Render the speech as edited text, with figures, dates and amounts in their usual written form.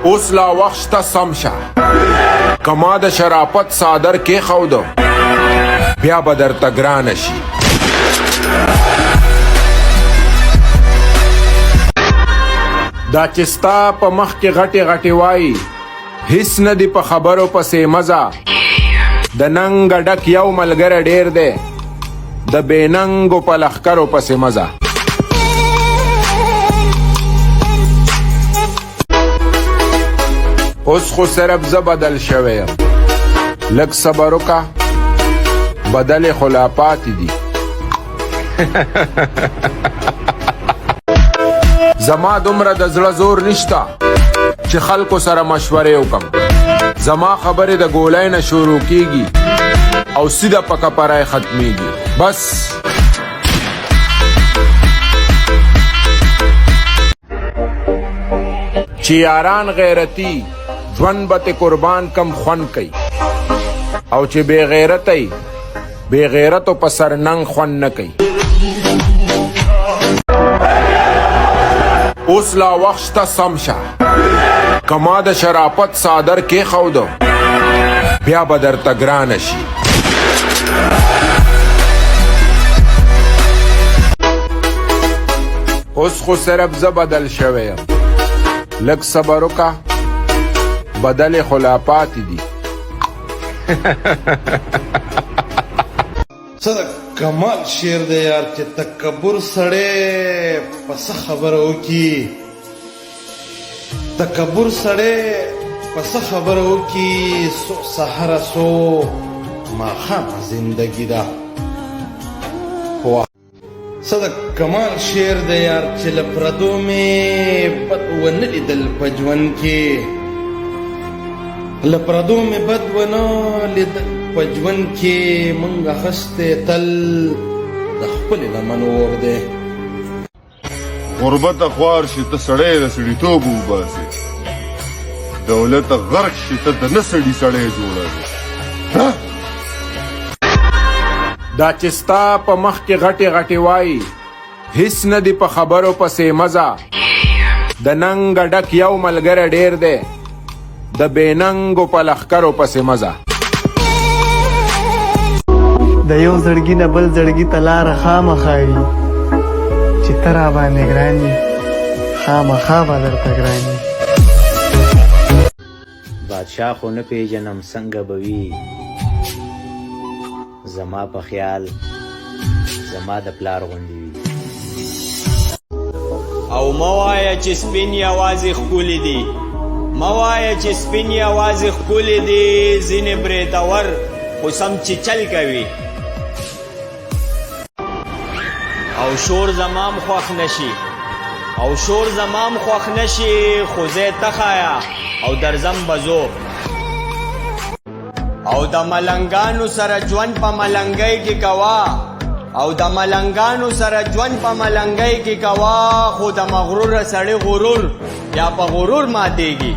اوس لا وخت شته سم شه کما د شرافت څادر کېښودو بیا به درته ګرانه شي. دا چې ستا په مخ کې غټې غټې وایي هیڅ نه دي په خبرو پسې مزه د ننګ ډک یو ملګری ډېر دی د بې ننګو په لښکرو پسې مزه. اوس خو صرف زه بدل شوی یم لږ صبر وکړه بدلې خو لا پاتې دي. زما دومره د زړه زور نشته چې خلکو سره مشورې وکم. زما خبرې د ګولۍ نه شروع کیږي او سیده په کپرای ختمیږي. بس چې یاران غیرتی ژوند به تې قربان کم خوند کوي او چې بې غیرتی بې غیرتو په سر ننګ خوند نه کوي. اوس لا وخت شته سم شه کما د شرافت څادر کېښودو بیا به درته ګرانه شي. اوس خو صرف زه بدل شوی یم لږ صبر وکړه بدلې خو لا پاتې دي. څه د کمال شعر دی یار چې تکبر سړی په څه خبره وکړي تکبر سړی په څه خبره وکړي سو سهره سو ماښامه زندګي ده. څه د کمال شعر دی یار چې له پردو مې بد ونه لیدل په ژوند کې له پردو مې بد ونه لیدل په ژوند کې مونږ اخیستی تل د خپلې لمن اور دی. غربته خوار شي ته سړی د سړیتوب وباسې دولته غرق شي ته د نه سړي سړی جوړوې. دا چې ستا په مخ کې غټې غټې وایي هیڅ نه دي په خبرو پسې مزه د ننګ ډک یو ملګری ډېر دی د بې ننګو په لښکرو پسې مزه. د یو زړګي نه بل زړګي ته لاره خامخا وي چې ته راباندې ګران یې خامخا به درته ګران یې. بادشاه خو نه پیژنم څنګه به وي زما په خیال زما د پلار غوندې وي. او مه وایه چې سپین یوازې ښکلي دي مه وایه چې سپین یوازې ښکلي دي ځینې بریتور خو سم چیچل کوي او شور زمام خوښ نشي خو زه تخایا او درځم بزو او د ملنګانو سره ژوند په ملنګۍ کې کوا خو د مغرور سړی غرور یا په غرور ماتېږي.